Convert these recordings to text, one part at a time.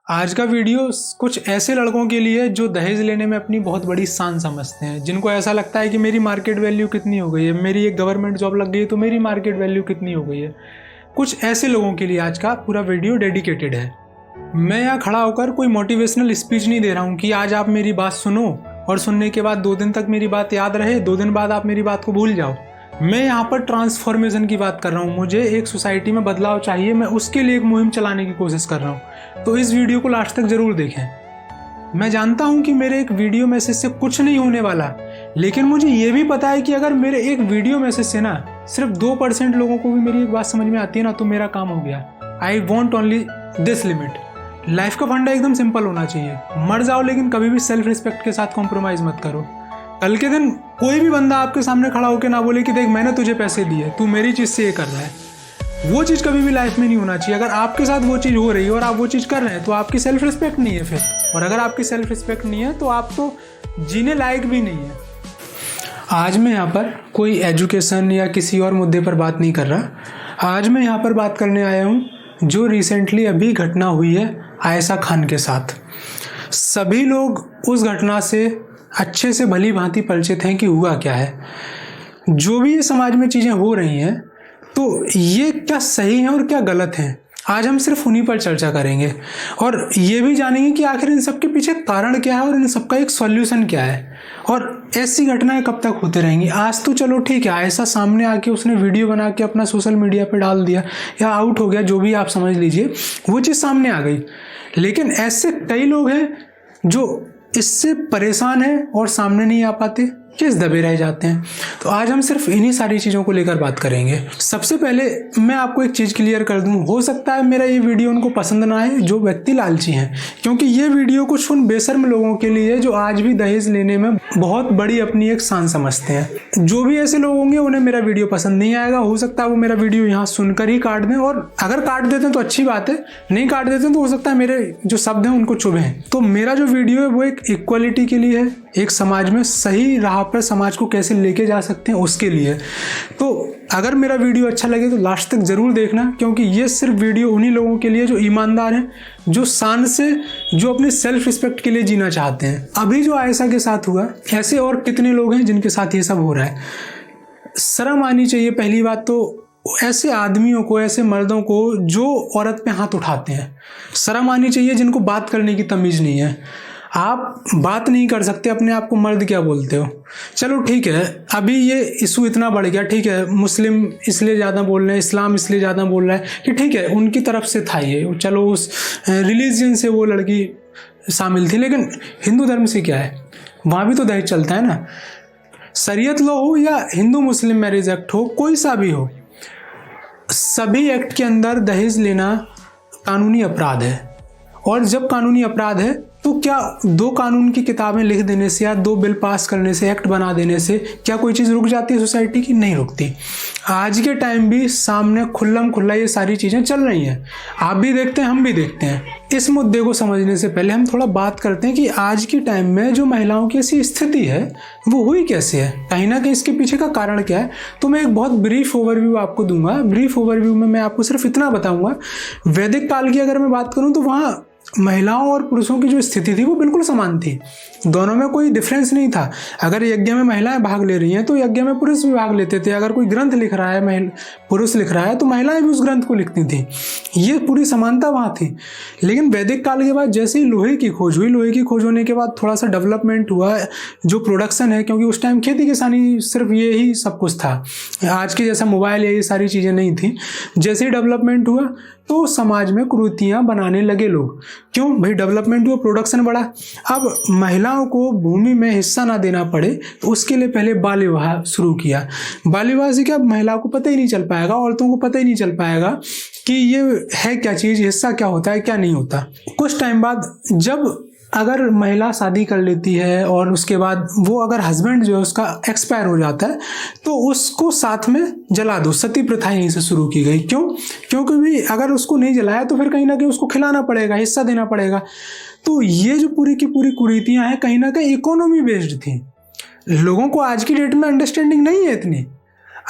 आज का वीडियो कुछ ऐसे लड़कों के लिए जो दहेज लेने में अपनी बहुत बड़ी शान समझते हैं, जिनको ऐसा लगता है कि मेरी मार्केट वैल्यू कितनी हो गई है, मेरी एक गवर्नमेंट जॉब लग गई तो मेरी मार्केट वैल्यू कितनी हो गई है। कुछ ऐसे लोगों के लिए आज का पूरा वीडियो डेडिकेटेड है। मैं यहाँ खड़ा होकर कोई मोटिवेशनल स्पीच नहीं दे रहा हूँ कि आज आप मेरी बात सुनो और सुनने के बाद 2 दिन तक मेरी बात याद रहे, 2 दिन बाद आप मेरी बात को भूल जाओ। मैं यहाँ पर ट्रांसफॉर्मेशन की बात कर रहा हूँ। मुझे एक सोसाइटी में बदलाव चाहिए, मैं उसके लिए एक मुहिम चलाने की कोशिश कर रहा हूँ। तो इस वीडियो को लास्ट तक ज़रूर देखें। मैं जानता हूँ कि मेरे एक वीडियो मैसेज से कुछ नहीं होने वाला, लेकिन मुझे ये भी पता है कि अगर मेरे एक वीडियो मैसेज से ना सिर्फ 2% लोगों को भी मेरी एक बात समझ में आती है ना, तो मेरा काम हो गया। I want only this limit. Life का फंडा एकदम सिंपल होना चाहिए। मर जाओ लेकिन कभी भी सेल्फ रिस्पेक्ट के साथ कॉम्प्रोमाइज़ मत करो। कल के दिन कोई भी बंदा आपके सामने खड़ा होकर ना बोले कि देख मैंने तुझे पैसे दिए, तू मेरी चीज़ से ये कर रहा है। वो चीज़ कभी भी लाइफ में नहीं होना चाहिए। अगर आपके साथ वो चीज़ हो रही है और आप वो चीज़ कर रहे हैं तो आपकी सेल्फ रिस्पेक्ट नहीं है फिर। और अगर आपकी सेल्फ रिस्पेक्ट नहीं है तो आप तो जीने लायक भी नहीं है। आज मैं यहाँ पर कोई एजुकेशन या किसी और मुद्दे पर बात नहीं कर रहा। आज मैं यहाँ पर बात करने आया हूँ जो रिसेंटली अभी घटना हुई है आयशा खान के साथ। सभी लोग उस घटना से अच्छे से भली भांति परिचित हैं कि हुआ क्या है। जो भी ये समाज में चीज़ें हो रही हैं तो ये क्या सही है और क्या गलत हैं, आज हम सिर्फ उन्हीं पर चर्चा करेंगे और ये भी जानेंगे कि आखिर इन सब के पीछे कारण क्या है और इन सब का एक सॉल्यूशन क्या है। और ऐसी घटनाएं कब तक होते रहेंगी। आज तो चलो ठीक है, ऐसा सामने आके उसने वीडियो बना के अपना सोशल मीडिया पे डाल दिया या आउट हो गया, जो भी आप समझ लीजिए, वो चीज़ सामने आ गई। लेकिन ऐसे कई लोग हैं जो इससे परेशान हैं और सामने नहीं आ पाते, किस दबे रह जाते हैं। तो आज हम सिर्फ इन्हीं सारी चीज़ों को लेकर बात करेंगे। सबसे पहले मैं आपको एक चीज़ क्लियर कर दूं, हो सकता है मेरा ये वीडियो उनको पसंद ना आए जो व्यक्ति लालची हैं, क्योंकि ये वीडियो कुछ उन बेशर्म लोगों के लिए जो आज भी दहेज लेने में बहुत बड़ी अपनी एक शान समझते हैं। जो भी ऐसे लोग होंगे उन्हें मेरा वीडियो पसंद नहीं आएगा। हो सकता है वो मेरा वीडियो यहाँ सुनकर ही काट दें, और अगर काट देते हैं तो अच्छी बात है, नहीं काट देते हैं तो हो सकता है मेरे जो शब्द हैं उनको चुभें। तो मेरा जो वीडियो है वो एक इक्वालिटी के लिए है, एक समाज में सही राह पर समाज को कैसे लेके जा सकते हैं उसके लिए। तो अगर मेरा वीडियो अच्छा लगे तो लास्ट तक ज़रूर देखना, क्योंकि ये सिर्फ वीडियो उन्हीं लोगों के लिए जो ईमानदार हैं, जो शान से, जो अपने सेल्फ रिस्पेक्ट के लिए जीना चाहते हैं। अभी जो आयशा के साथ हुआ, ऐसे और कितने लोग हैं जिनके साथ ये सब हो रहा है। शर्म आनी चाहिए पहली बात तो ऐसे आदमियों को, ऐसे मर्दों को जो औरत पे हाथ उठाते हैं। शर्म आनी चाहिए जिनको बात करने की तमीज़ नहीं है। आप बात नहीं कर सकते, अपने आप को मर्द क्या बोलते हो। चलो ठीक है, अभी ये इशू इतना बढ़ गया, ठीक है, मुस्लिम इसलिए ज़्यादा बोल रहे हैं, इस्लाम इसलिए ज़्यादा बोल रहा है कि ठीक है उनकी तरफ से था ये, चलो उस रिलीजन से वो लड़की शामिल थी। लेकिन हिंदू धर्म से क्या है, वहाँ भी तो दहेज चलता है ना। शरीयत लॉ हो या हिंदू मुस्लिम मैरिज एक्ट हो, कोई सा भी हो, सभी एक्ट के अंदर दहेज लेना कानूनी अपराध है। और जब कानूनी अपराध है तो क्या 2 कानून की किताबें लिख देने से या 2 बिल पास करने से, एक्ट बना देने से क्या कोई चीज़ रुक जाती है सोसाइटी की? नहीं रुकती। आज के टाइम भी सामने खुल्लम खुल्ला ये सारी चीज़ें चल रही हैं, आप भी देखते हैं, हम भी देखते हैं। इस मुद्दे को समझने से पहले हम थोड़ा बात करते हैं कि आज के टाइम में जो महिलाओं की ऐसी स्थिति है वो हुई कैसे है, कहीं ना कहीं इसके पीछे का कारण क्या है। तो मैं एक बहुत ब्रीफ ओवरव्यू आपको दूंगा। ब्रीफ ओवरव्यू में मैं आपको सिर्फ इतना बताऊंगा, वैदिक काल की अगर मैं बात करूँ तो वहाँ महिलाओं और पुरुषों की जो स्थिति थी वो बिल्कुल समान थी, दोनों में कोई डिफरेंस नहीं था। अगर यज्ञ में महिलाएं भाग ले रही हैं तो यज्ञ में पुरुष भी भाग लेते थे। अगर कोई ग्रंथ लिख रहा है, पुरुष लिख रहा है, तो महिलाएं भी उस ग्रंथ को लिखती थी। ये पूरी समानता वहाँ थी। लेकिन वैदिक काल के बाद जैसे ही लोहे की खोज हुई, लोहे की खोज होने के बाद थोड़ा सा डेवलपमेंट हुआ, जो प्रोडक्शन है, क्योंकि उस टाइम खेती किसानी सिर्फ ये ही सब कुछ था, आज के जैसा मोबाइल या ये सारी चीज़ें नहीं थी। जैसे ही डेवलपमेंट हुआ तो समाज में कुरीतियाँ बनाने लगे लोग। क्यों भाई, डेवलपमेंट हुआ, प्रोडक्शन बढ़ा। अब महिलाओं को भूमि में हिस्सा ना देना पड़े तो उसके लिए पहले बाल विवाह शुरू किया। बाल विवाह से क्या, महिलाओं को पता ही नहीं चल पाएगा, औरतों को पता ही नहीं चल पाएगा कि ये है क्या चीज़, हिस्सा क्या होता है, क्या नहीं होता। कुछ टाइम बाद जब अगर महिला शादी कर लेती है और उसके बाद वो अगर हस्बैंड जो है उसका एक्सपायर हो जाता है तो उसको साथ में जला दो। सती प्रथा यहीं से शुरू की गई। क्यों? क्योंकि भी अगर उसको नहीं जलाया तो फिर कहीं ना कहीं उसको खिलाना पड़ेगा, हिस्सा देना पड़ेगा। तो ये जो पूरी की पूरी कुरीतियाँ हैं कहीं ना कहीं इकोनॉमी बेस्ड थी। लोगों को आज की डेट में अंडरस्टैंडिंग नहीं है इतनी।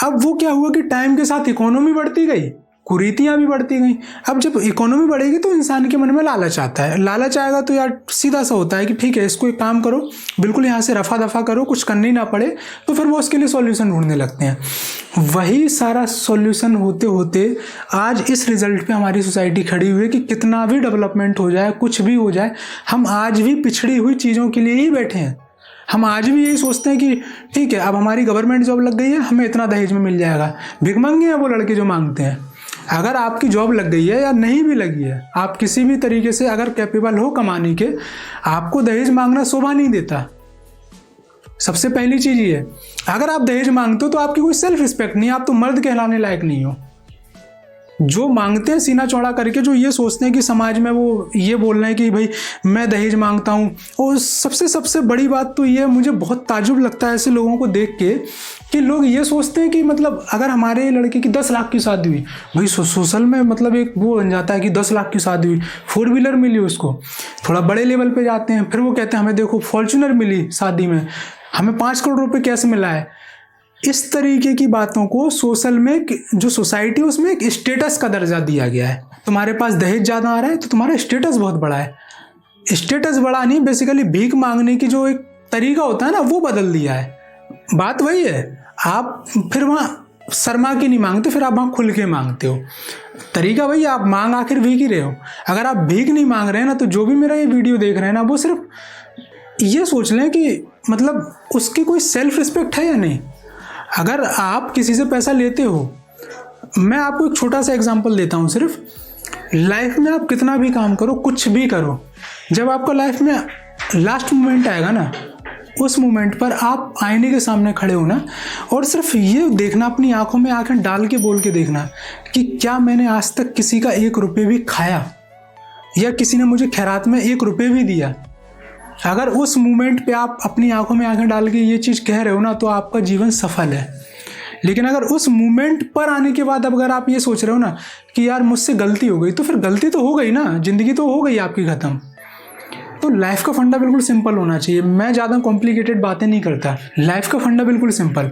अब वो क्या हुआ कि टाइम के साथ इकोनॉमी बढ़ती गई कुरीतियाँ भी बढ़ती गई। अब जब इकोनॉमी बढ़ेगी तो इंसान के मन में लालच आता है, लालच आएगा तो यार सीधा सा होता है कि ठीक है इसको एक काम करो, बिल्कुल यहाँ से रफा दफा करो, कुछ करने ही ना पड़े, तो फिर वो उसके लिए सॉल्यूशन ढूंढने लगते हैं। वही सारा सॉल्यूशन होते होते आज इस रिजल्ट पे हमारी सोसाइटी खड़ी हुई है कि कितना भी डेवलपमेंट हो जाए, कुछ भी हो जाए, हम आज भी पिछड़ी हुई चीज़ों के लिए ही बैठे हैं। हम आज भी यही सोचते हैं कि ठीक है अब हमारी गवर्नमेंट जॉब लग गई है, हमें इतना दहेज में मिल जाएगा। भिखमंगे हैं वो लड़के जो मांगते हैं। अगर आपकी जॉब लग गई है या नहीं भी लगी है, आप किसी भी तरीके से अगर कैपेबल हो कमाने के, आपको दहेज मांगना शोभा नहीं देता। सबसे पहली चीज़ ये, अगर आप दहेज मांगते हो तो आपकी कोई सेल्फ रिस्पेक्ट नहीं, आप तो मर्द कहलाने लायक नहीं हो। जो मांगते हैं सीना चौड़ा करके, जो ये सोचते हैं कि समाज में वो ये बोल रहे हैं कि भाई मैं दहेज मांगता हूँ, और सबसे बड़ी बात तो ये, मुझे बहुत ताज्जुब लगता है ऐसे लोगों को देख के कि लोग ये सोचते हैं कि मतलब अगर हमारे लड़के की 10 लाख की शादी हुई, भाई सोशल में मतलब एक वो बन जाता है कि 10 लाख की शादी हुई, 4 व्हीलर मिली उसको, थोड़ा बड़े लेवल पे जाते हैं, फिर वो कहते हैं हमें देखो फॉर्च्यूनर मिली शादी में, हमें 5 करोड़ रुपये कैश मिला है। इस तरीके की बातों को सोशल में, जो सोसाइटी है उसमें एक स्टेटस का दर्जा दिया गया है। तुम्हारे पास दहेज ज़्यादा आ रहा है तो तुम्हारा स्टेटस बहुत बड़ा है। स्टेटस बड़ा नहीं, बेसिकली भीख मांगने की जो एक तरीका होता है ना, वो बदल दिया है। बात वही है, आप फिर वहाँ शर्मा के नहीं मांगते, फिर आप वहाँ खुल के मांगते हो। तरीका वही, आप मांग आखिर भीख ही रहे हो। अगर आप भीख नहीं मांग रहे हैं ना, तो जो भी मेरा ये वीडियो देख रहे हैं ना, वो सिर्फ ये सोच लें कि मतलब उसकी कोई सेल्फ रिस्पेक्ट है या नहीं। अगर आप किसी से पैसा लेते हो, मैं आपको एक छोटा सा एग्जांपल देता हूँ सिर्फ, लाइफ में आप कितना भी काम करो, कुछ भी करो, जब आपका लाइफ में लास्ट मोमेंट आएगा ना, उस मोमेंट पर आप आईने के सामने खड़े हो ना, और सिर्फ ये देखना, अपनी आंखों में आंखें डाल के बोल के देखना कि क्या मैंने आज तक किसी का 1 रुपये भी खाया, या किसी ने मुझे खैरात में 1 रुपये भी दिया। अगर उस मोमेंट पे आप अपनी आंखों में आंखें डाल के ये चीज़ कह रहे हो ना, तो आपका जीवन सफल है। लेकिन अगर उस मोमेंट पर आने के बाद अगर आप ये सोच रहे हो ना कि यार मुझसे गलती हो गई, तो फिर गलती तो हो गई ना, ज़िंदगी तो हो गई आपकी ख़त्म। तो लाइफ का फंडा बिल्कुल सिंपल होना चाहिए। मैं ज़्यादा कॉम्प्लिकेटेड बातें नहीं करता, लाइफ का फंडा बिल्कुल सिंपल,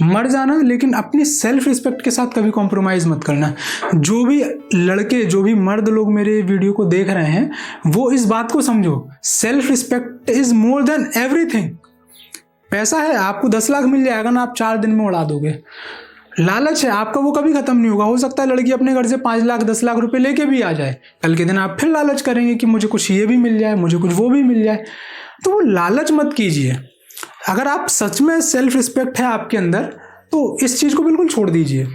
मर जाना, लेकिन अपनी सेल्फ रिस्पेक्ट के साथ कभी कॉम्प्रोमाइज़ मत करना। जो भी लड़के, जो भी मर्द लोग मेरे वीडियो को देख रहे हैं, वो इस बात को समझो, self respect is more than everything. पैसा है, आपको 10 लाख मिल जाएगा ना, आप 4 दिन में उड़ा दोगे। लालच है आपका, वो कभी खत्म नहीं होगा। हो सकता है लड़की अपने घर से 5 लाख 10 लाख रुपए लेके भी आ जाए, कल के दिन आप फिर लालच करेंगे कि मुझे कुछ ये भी मिल जाए, मुझे कुछ वो भी मिल जाए। तो वो लालच मत कीजिए। अगर आप सच में सेल्फ रिस्पेक्ट है आपके अंदर, तो इस चीज़ को बिल्कुल छोड़ दीजिए।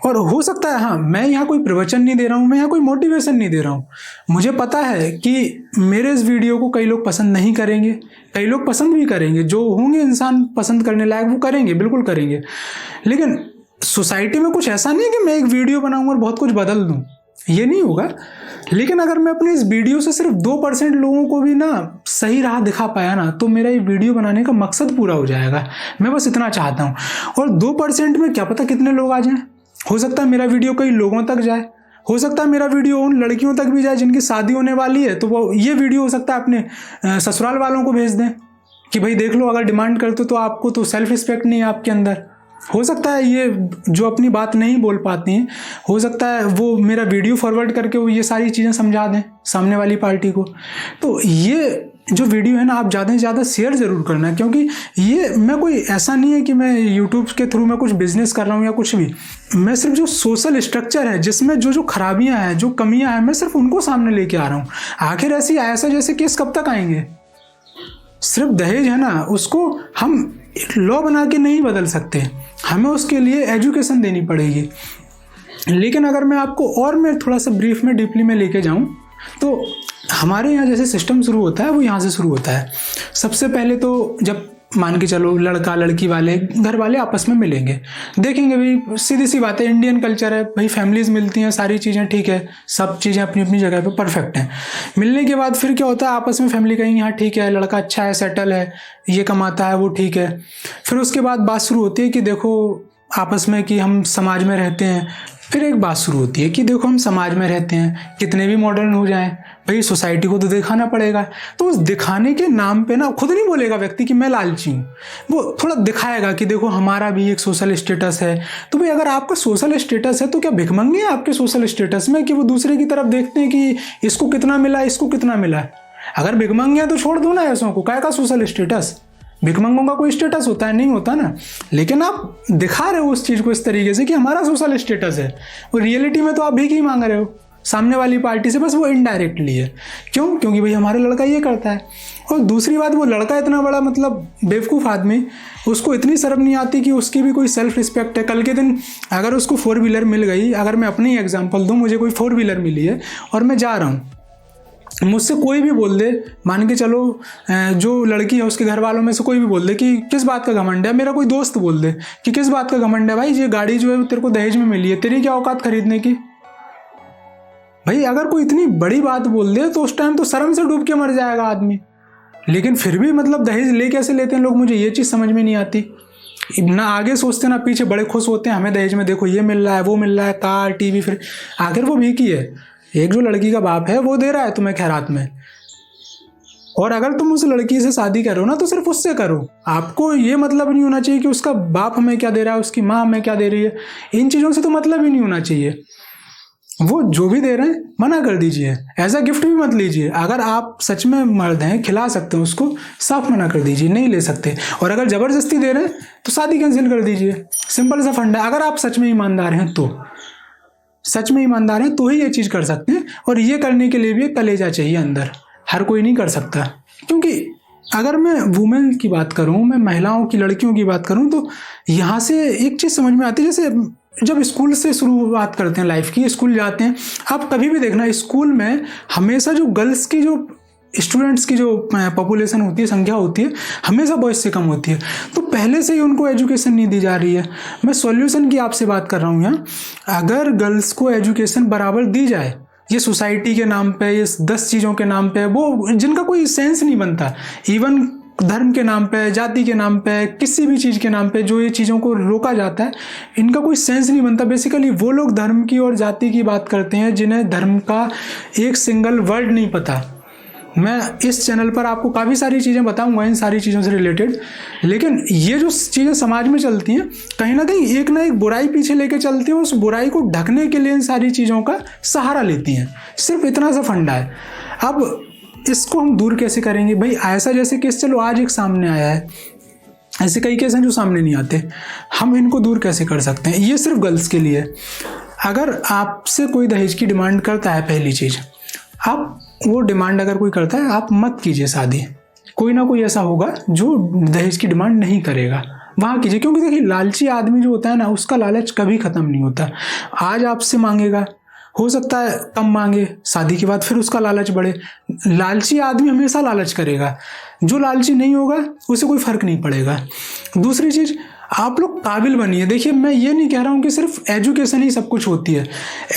और हो सकता है, हाँ, मैं यहाँ कोई प्रवचन नहीं दे रहा हूँ, मैं यहाँ कोई मोटिवेशन नहीं दे रहा हूँ। मुझे पता है कि मेरे इस वीडियो को कई लोग पसंद नहीं करेंगे, कई लोग पसंद भी करेंगे। जो होंगे इंसान पसंद करने लायक, वो करेंगे, बिल्कुल करेंगे। लेकिन सोसाइटी में कुछ ऐसा नहीं है कि मैं एक वीडियो बनाऊँ और बहुत कुछ बदल दूँ, ये नहीं होगा। लेकिन अगर मैं अपने इस वीडियो से सिर्फ 2% लोगों को भी ना सही राह दिखा पाया ना, तो मेरा ये वीडियो बनाने का मकसद पूरा हो जाएगा। मैं बस इतना चाहता हूँ। और 2% में क्या पता कितने लोग आ जाएं। हो सकता है मेरा वीडियो कई लोगों तक जाए, हो सकता है मेरा वीडियो उन लड़कियों तक भी जाए जिनकी शादी होने वाली है, तो वो ये वीडियो हो सकता है अपने ससुराल वालों को भेज दें कि भाई देख लो, अगर डिमांड करते हो तो आपको तो सेल्फ रिस्पेक्ट नहीं है आपके अंदर। हो सकता है ये जो अपनी बात नहीं बोल पाती हैं, हो सकता है वो मेरा वीडियो फॉरवर्ड करके वो ये सारी चीज़ें समझा दें सामने वाली पार्टी को। तो ये जो वीडियो है ना, आप ज़्यादा से ज़्यादा शेयर ज़रूर करना, क्योंकि ये मैं कोई ऐसा नहीं है कि मैं यूट्यूब के थ्रू मैं कुछ बिजनेस कर रहा हूँ या कुछ भी। मैं सिर्फ जो सोशल स्ट्रक्चर है, जिसमें जो जो खराबियाँ हैं, जो कमियाँ हैं, मैं सिर्फ उनको सामने लेके आ रहा हूँ। आखिर ऐसा जैसे केस कब तक आएंगे? सिर्फ दहेज है ना, उसको हम एक लॉ बना के नहीं बदल सकते, हमें उसके लिए एजुकेशन देनी पड़ेगी। लेकिन अगर मैं आपको और मैं थोड़ा सा ब्रीफ में डीपली में लेके जाऊं, तो हमारे यहाँ जैसे सिस्टम शुरू होता है वो यहाँ से शुरू होता है। सबसे पहले तो जब मान के चलो लड़का लड़की वाले घर वाले आपस में मिलेंगे, देखेंगे भाई सीधी सी बात है, इंडियन कल्चर है भाई, फैमिलीज मिलती हैं, सारी चीज़ें ठीक है, सब चीज़ें अपनी अपनी जगह पे परफेक्ट हैं। मिलने के बाद फिर क्या होता है, आपस में फैमिली कहेंगे हाँ ठीक है, लड़का अच्छा है, सेटल है, ये कमाता है, वो ठीक है। फिर उसके बाद बात शुरू होती है कि देखो आपस में कि हम समाज में रहते हैं। फिर एक बात शुरू होती है कि देखो हम समाज में रहते हैं, कितने भी मॉडर्न हो जाएं, भाई सोसाइटी को तो दिखाना पड़ेगा। तो उस दिखाने के नाम पे ना खुद नहीं बोलेगा व्यक्ति कि मैं लालची हूँ, वो थोड़ा दिखाएगा कि देखो हमारा भी एक सोशल स्टेटस है। तो भाई अगर आपका सोशल स्टेटस है तो क्या भिखमंगे हैं आपके सोशल स्टेटस में कि वो दूसरे की तरफ देखते हैं कि इसको कितना मिला, इसको कितना मिला? अगर भिखमंगे हैं तो छोड़ दो ना ऐसों को, क्या का सोशल स्टेटस? भिखमंगों का कोई स्टेटस होता है? नहीं होता ना। लेकिन आप दिखा रहे हो उस चीज़ को इस तरीके से कि हमारा सोशल स्टेटस है, और रियलिटी में तो आप भीख ही मांग रहे हो सामने वाली पार्टी से, बस वो इनडायरेक्टली है। क्यों? क्योंकि भाई हमारा लड़का ये करता है। और दूसरी बात, वो लड़का इतना बड़ा मतलब बेवकूफ़ आदमी, उसको इतनी शर्म नहीं आती कि उसकी भी कोई सेल्फ रिस्पेक्ट है। कल के दिन अगर उसको 4 व्हीलर मिल गई, अगर मैं अपनी एग्जांपल दूं, मुझे कोई 4 व्हीलर मिली है और मैं जा रहा हूँ, मुझसे कोई भी बोल दे, मान के चलो जो लड़की है उसके घर वालों में से कोई भी बोल दे कि किस बात का घमंड है, मेरा कोई दोस्त बोल दे कि किस बात का घमंड है भाई, ये गाड़ी जो है तेरे को दहेज में मिली है, तेरी क्या औकात खरीदने की? भाई अगर कोई इतनी बड़ी बात बोल दे तो उस टाइम तो शर्म से डूब के मर जाएगा आदमी। लेकिन फिर भी मतलब दहेज ले कैसे लेते हैं लोग, मुझे ये चीज़ समझ में नहीं आती। ना आगे सोचते ना पीछे, बड़े खुश होते हैं हमें दहेज में देखो ये मिल रहा है, वो मिल रहा है, कार, टीवी। फिर आखिर वो भीखी है, एक जो लड़की का बाप है वो दे रहा है तुम्हें खैरात में। और अगर तुम उस लड़की से शादी करो ना तो सिर्फ उससे करो, आपको ये मतलब नहीं होना चाहिए कि उसका बाप हमें क्या दे रहा है, उसकी माँ हमें क्या दे रही है। इन चीज़ों से तो मतलब ही नहीं होना चाहिए। वो जो भी दे रहे हैं मना कर दीजिए, एज अ गिफ्ट भी मत लीजिए। अगर आप सच में मर्द हैं, खिला सकते हैं उसको, साफ मना कर दीजिए, नहीं ले सकते। और अगर जबरदस्ती दे रहे हैं तो शादी कैंसिल कर दीजिए, सिंपल सा फंडा है। अगर आप सच में ईमानदार हैं तो, सच में ईमानदार हैं तो ही ये चीज़ कर सकते हैं। और ये करने के लिए भी एक कलेजा चाहिए अंदर, हर कोई नहीं कर सकता। क्योंकि अगर मैं वुमेन की बात करूं, मैं महिलाओं की, लड़कियों की बात करूं, तो यहाँ से एक चीज़ समझ में आती है। जैसे जब स्कूल से शुरुआत करते हैं लाइफ की, स्कूल जाते हैं, आप कभी भी देखना स्कूल में हमेशा जो गर्ल्स की जो स्टूडेंट्स की जो पॉपुलेशन होती है, संख्या होती है, हमेशा बॉयज़ से कम होती है। तो पहले से ही उनको एजुकेशन नहीं दी जा रही है। मैं सॉल्यूशन की आपसे बात कर रहा हूँ यहाँ। अगर गर्ल्स को एजुकेशन बराबर दी जाए, ये सोसाइटी के नाम पे, ये 10 चीज़ों के नाम पे, वो जिनका कोई सेंस नहीं बनता, इवन धर्म के नाम पे, जाति के नाम पे, किसी भी चीज़ के नाम पे जो ये चीज़ों को रोका जाता है, इनका कोई सेंस नहीं बनता। बेसिकली वो लोग धर्म की और जाति की बात करते हैं जिन्हें धर्म का एक सिंगल वर्ड नहीं पता। मैं इस चैनल पर आपको काफ़ी सारी चीज़ें बताऊंगा इन सारी चीज़ों से रिलेटेड। लेकिन ये जो चीज़ें समाज में चलती हैं, कहीं ना एक बुराई पीछे लेके चलती हैं, उस बुराई को ढकने के लिए इन सारी चीज़ों का सहारा लेती हैं। सिर्फ इतना सा फंडा है। अब इसको हम दूर कैसे करेंगे भाई? ऐसा जैसे केस चलो आज एक सामने आया है, ऐसे कई केस हैं जो सामने नहीं आते। हम इनको दूर कैसे कर सकते हैं? ये सिर्फ गर्ल्स के लिए। अगर आपसे कोई दहेज की डिमांड करता है, पहली चीज़, आप वो डिमांड अगर कोई करता है, आप मत कीजिए शादी। कोई ना कोई ऐसा होगा जो दहेज की डिमांड नहीं करेगा, वहाँ कीजिए। क्योंकि देखिए लालची आदमी जो होता है ना, उसका लालच कभी ख़त्म नहीं होता। आज आपसे मांगेगा, हो सकता है कम मांगे, शादी के बाद फिर उसका लालच बढ़े। लालची आदमी हमेशा लालच करेगा, जो लालची नहीं होगा उसे कोई फर्क नहीं पड़ेगा। दूसरी चीज़, आप लोग काबिल बनिए। देखिए मैं ये नहीं कह रहा हूँ कि सिर्फ एजुकेशन ही सब कुछ होती है।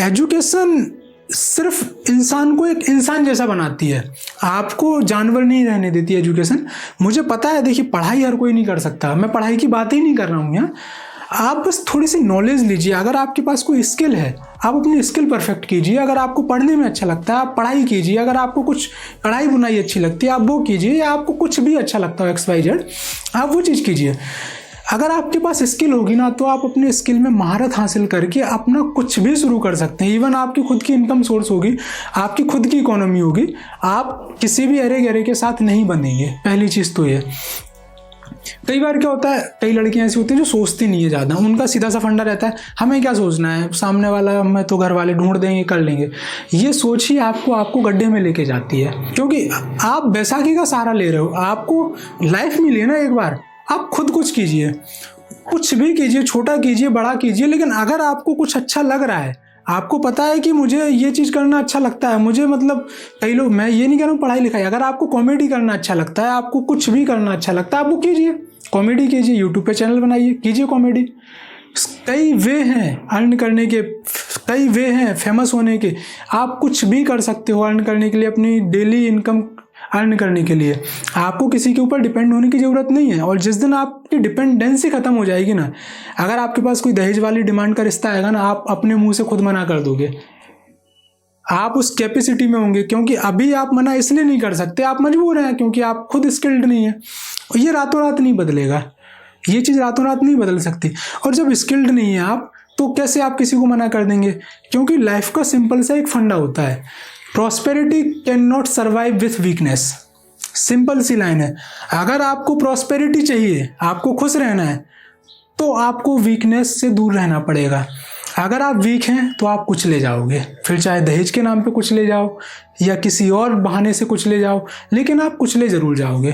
एजुकेशन सिर्फ इंसान को एक इंसान जैसा बनाती है, आपको जानवर नहीं रहने देती एजुकेशन। मुझे पता है, देखिए पढ़ाई हर कोई नहीं कर सकता, मैं पढ़ाई की बात ही नहीं कर रहा हूँ यहाँ। आप बस थोड़ी सी नॉलेज लीजिए। अगर आपके पास कोई स्किल है, आप अपनी स्किल परफेक्ट कीजिए। अगर आपको पढ़ने में अच्छा लगता है, आप पढ़ाई कीजिए। अगर आपको कुछ कढ़ाई बुनाई अच्छी लगती है, आप वो कीजिए। या आपको कुछ भी अच्छा लगता है XYZ, आप वो चीज़ कीजिए। अगर आपके पास स्किल होगी ना, तो आप अपने स्किल में महारत हासिल करके अपना कुछ भी शुरू कर सकते हैं। इवन आपकी खुद की इनकम सोर्स होगी, आपकी खुद की इकोनॉमी होगी। आप किसी भी अरे गहरे के साथ नहीं बनेंगे, पहली चीज़ तो ये। कई बार क्या होता है, कई लड़कियां ऐसी होती हैं जो सोचती नहीं है ज़्यादा, उनका सीधा सा फंडा रहता है, हमें क्या सोचना है, सामने वाला हमें तो घर वाले ढूंढ देंगे, कर लेंगे। ये सोच ही आपको गड्ढे में लेके जाती है। क्योंकि आप बैसाखी का सहारा ले रहे हो, आपको लाइफ मिली है ना एक बार, आप खुद कुछ कीजिए, कुछ भी कीजिए, छोटा कीजिए, बड़ा कीजिए। लेकिन अगर आपको कुछ अच्छा लग रहा है, आपको पता है कि मुझे ये चीज़ करना अच्छा लगता है, मुझे मतलब कई लोग, मैं ये नहीं कह रहा हूँ पढ़ाई लिखाई, अगर आपको कॉमेडी करना अच्छा लगता है, आपको कुछ भी करना अच्छा लगता है, आप वो कीजिए, कॉमेडी कीजिए, यूट्यूब पे चैनल बनाइए, कीजिए कॉमेडी। कई वे हैं अर्न करने के, कई वे हैं फेमस होने के। आप कुछ भी कर सकते हो अर्न करने के लिए, अपनी डेली इनकम अर्न करने के लिए। आपको किसी के ऊपर डिपेंड होने की ज़रूरत नहीं है। और जिस दिन आपकी डिपेंडेंसी ख़त्म हो जाएगी ना, अगर आपके पास कोई दहेज वाली डिमांड का रिश्ता आएगा ना, आप अपने मुंह से खुद मना कर दोगे। आप उस कैपेसिटी में होंगे, क्योंकि अभी आप मना इसलिए नहीं कर सकते, आप मजबूर हैं क्योंकि आप खुद स्किल्ड नहीं है। ये रातों रात नहीं बदलेगा, ये चीज़ रातों रात नहीं बदल सकती। और जब स्किल्ड नहीं है आप, तो कैसे आप किसी को मना कर देंगे? क्योंकि लाइफ का सिंपल सा एक फंडा होता है, prosperity can not survive with weakness. Simple सी लाइन है, अगर आपको प्रॉस्पेरिटी चाहिए, आपको खुश रहना है, तो आपको वीकनेस से दूर रहना पड़ेगा। अगर आप वीक हैं तो आप कुछ ले जाओगे, फिर चाहे दहेज के नाम पे कुछ ले जाओ या किसी और बहाने से कुछ ले जाओ, लेकिन आप कुछ ले ज़रूर जाओगे।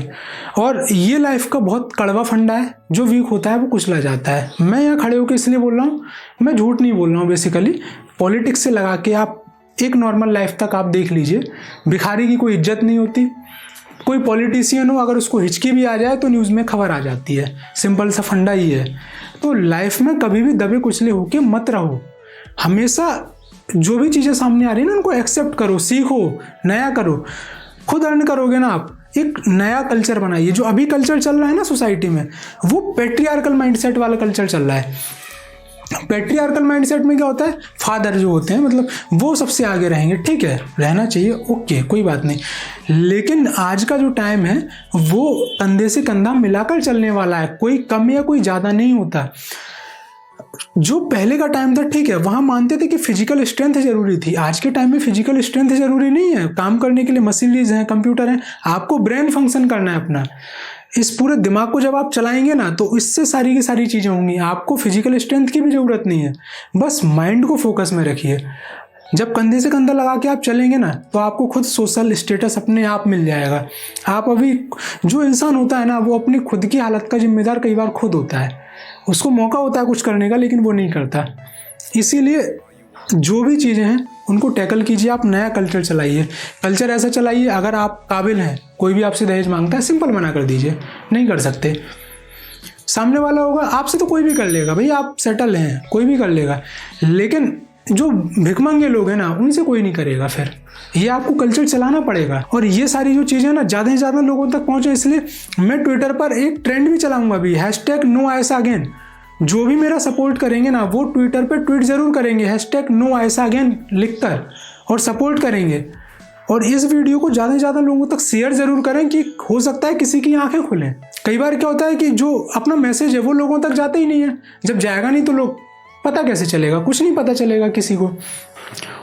और ये लाइफ का बहुत कड़वा फंडा है, जो वीक होता है वो कुचला जाता है। मैं यहाँ खड़े होकर इसलिए बोल रहा हूँ, मैं झूठ नहीं बोल रहा हूँ। बेसिकली पॉलिटिक्स से लगा के आप एक नॉर्मल लाइफ तक आप देख लीजिए, भिखारी की कोई इज्जत नहीं होती। कोई पॉलिटिशियन हो, अगर उसको हिचकी भी आ जाए तो न्यूज़ में खबर आ जाती है। सिंपल सा फंडा ही है। तो लाइफ में कभी भी दबे कुचले होके मत रहो। हमेशा जो भी चीज़ें सामने आ रही है ना, उनको एक्सेप्ट करो, सीखो, नया करो। खुद अर्न करोगे ना आप, एक नया कल्चर बनाइए। जो अभी कल्चर चल रहा है ना सोसाइटी में, वो पैट्रियार्कल माइंडसेट वाला कल्चर चल रहा है। पैट्रियार्कल माइंडसेट में क्या होता है, फादर जो होते हैं मतलब वो सबसे आगे रहेंगे। ठीक है, रहना चाहिए, ओके, कोई बात नहीं। लेकिन आज का जो टाइम है वो कंधे से कंधा मिलाकर चलने वाला है, कोई कम या कोई ज़्यादा नहीं होता। जो पहले का टाइम था, ठीक है, वहाँ मानते थे कि फिजिकल स्ट्रेंथ जरूरी थी। आज के टाइम में फिजिकल स्ट्रेंथ जरूरी नहीं है। काम करने के लिए मशीनरीज हैं, कंप्यूटर हैं, आपको ब्रेन फंक्शन करना है अपना। इस पूरे दिमाग को जब आप चलाएंगे ना, तो इससे सारी की सारी चीज़ें होंगी। आपको फिजिकल स्ट्रेंथ की भी ज़रूरत नहीं है, बस माइंड को फोकस में रखिए। जब कंधे से कंधा लगा के आप चलेंगे ना, तो आपको खुद सोशल स्टेटस अपने आप मिल जाएगा। आप अभी जो इंसान होता है ना, वो अपनी खुद की हालत का जिम्मेदार कई बार खुद होता है। उसको मौका होता है कुछ करने का, लेकिन वो नहीं करता। इसीलिए जो भी चीज़ें हैं उनको टैकल कीजिए। आप नया कल्चर चलाइए, कल्चर ऐसा चलाइए, अगर आप काबिल हैं, कोई भी आपसे दहेज मांगता है, सिंपल मना कर दीजिए, नहीं कर सकते। सामने वाला होगा आपसे तो कोई भी कर लेगा भाई, आप सेटल हैं, कोई भी कर लेगा। लेकिन जो भिखमंगे लोग हैं ना, उनसे कोई नहीं करेगा। फिर ये आपको कल्चर चलाना पड़ेगा। और ये सारी जो चीज़ें ना ज़्यादा से ज़्यादा लोगों तक पहुँचे, इसलिए मैं ट्विटर पर एक ट्रेंड भी चलाऊंगा अभी, #NoAisaAgain। जो भी मेरा सपोर्ट करेंगे ना, वो ट्विटर पे ट्वीट जरूर करेंगे #NoAisaAgain लिखकर, और सपोर्ट करेंगे। और इस वीडियो को ज़्यादा से ज़्यादा लोगों तक शेयर जरूर करें, कि हो सकता है किसी की आंखें खुलें। कई बार क्या होता है कि जो अपना मैसेज है वो लोगों तक जाता ही नहीं है। जब जाएगा नहीं तो लोग पता कैसे चलेगा, कुछ नहीं पता चलेगा किसी को।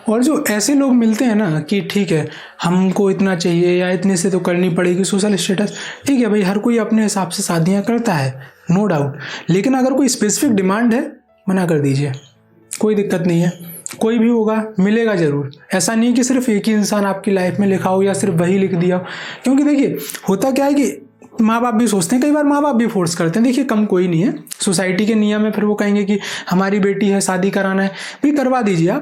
और जो ऐसे लोग मिलते हैं ना कि ठीक है हमको इतना चाहिए या इतने से तो करनी पड़ेगी सोशल स्टेटस, ठीक है भाई, हर कोई अपने हिसाब से शादियाँ करता है, नो डाउट। लेकिन अगर कोई स्पेसिफिक डिमांड है, मना कर दीजिए, कोई दिक्कत नहीं है। कोई भी होगा, मिलेगा ज़रूर। ऐसा नहीं कि सिर्फ एक ही इंसान आपकी लाइफ में लिखा हो या सिर्फ वही लिख दिया हो। क्योंकि देखिए होता क्या है कि माँ बाप भी सोचते हैं, कई बार माँ बाप भी फोर्स करते हैं। देखिए कम कोई नहीं है, सोसाइटी के नियम है, फिर वो कहेंगे कि हमारी बेटी है, शादी कराना है, भी करवा दीजिए।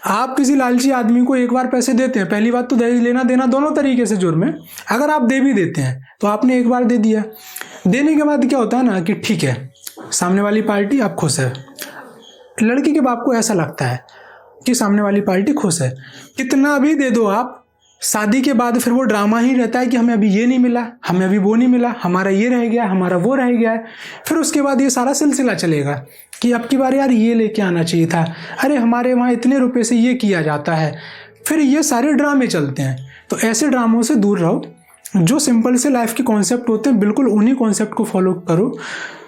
आप किसी लालची आदमी को एक बार पैसे देते हैं, पहली बात तो दहेज लेना देना दोनों तरीके से जुर्म है। अगर आप दे भी देते हैं तो आपने एक बार दे दिया, देने के बाद क्या होता है ना कि ठीक है, सामने वाली पार्टी आप खुश है। लड़की के बाप को ऐसा लगता है कि सामने वाली पार्टी खुश है, कितना भी दे दो आप, शादी के बाद फिर वो ड्रामा ही रहता है कि हमें अभी ये नहीं मिला, हमें अभी वो नहीं मिला, हमारा ये रह गया, हमारा वो रह गया है। फिर उसके बाद ये सारा सिलसिला चलेगा कि अब की बार यार ये लेके आना चाहिए था, अरे हमारे वहाँ इतने रुपए से ये किया जाता है। फिर ये सारे ड्रामे चलते हैं। तो ऐसे ड्रामों से दूर रहो। जो सिंपल से लाइफ के कॉन्सेप्ट होते हैं, बिल्कुल उन्हीं कॉन्सेप्ट को फॉलो करो।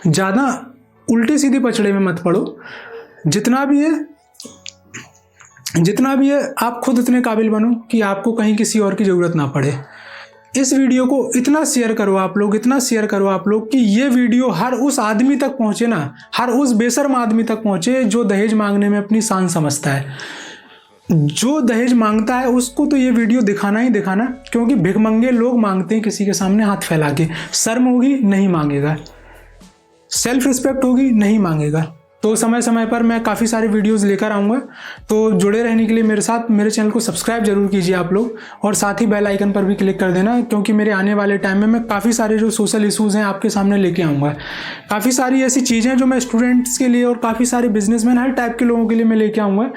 ज़्यादा उल्टी सीधी पचड़े में मत पड़ो। जितना भी है आप खुद इतने काबिल बनो कि आपको कहीं किसी और की ज़रूरत ना पड़े। इस वीडियो को इतना शेयर करो आप लोग, इतना शेयर करो आप लोग कि ये वीडियो हर उस आदमी तक पहुँचे ना, हर उस बेशर्म आदमी तक पहुँचे जो दहेज मांगने में अपनी शान समझता है। जो दहेज मांगता है उसको तो ये वीडियो दिखाना ही दिखाना, क्योंकि भिखमंगे लोग मांगते हैं किसी के सामने हाथ फैला के। शर्म होगी, नहीं मांगेगा। सेल्फ रिस्पेक्ट होगी, नहीं मांगेगा। तो समय समय पर मैं काफ़ी सारे वीडियोस लेकर आऊँगा। तो जुड़े रहने के लिए मेरे साथ मेरे चैनल को सब्सक्राइब जरूर कीजिए आप लोग, और साथ ही बेल आइकन पर भी क्लिक कर देना, क्योंकि मेरे आने वाले टाइम में मैं काफ़ी सारे जो सोशल इश्यूज़ हैं आपके सामने लेके आऊँगा। काफ़ी सारी ऐसी चीज़ें जो मैं स्टूडेंट्स के लिए और काफ़ी सारे बिजनेसमैन, हर टाइप के लोगों के लिए मैं लेके आऊँगा।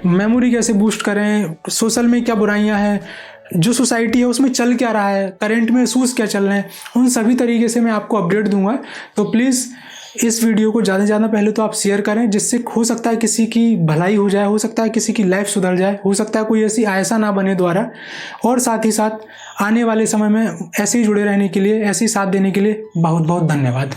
मेमोरी कैसे बूस्ट करें, सोशल में क्या बुराइयाँ हैं, जो सोसाइटी है उसमें चल क्या रहा है, करंट में इशूज़ क्या चल रहे हैं, उन सभी तरीके से मैं आपको अपडेट दूंगा। तो प्लीज़ इस वीडियो को ज़्यादा से ज़्यादा पहले तो आप शेयर करें, जिससे हो सकता है किसी की भलाई हो जाए, हो सकता है किसी की लाइफ सुधर जाए, हो सकता है कोई ऐसी आयसा ना बने दोबारा। और साथ ही साथ आने वाले समय में ऐसे ही जुड़े रहने के लिए, ऐसे ही साथ देने के लिए बहुत बहुत धन्यवाद।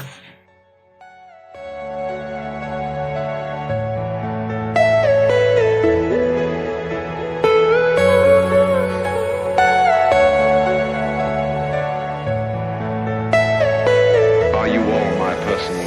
Are you all my personal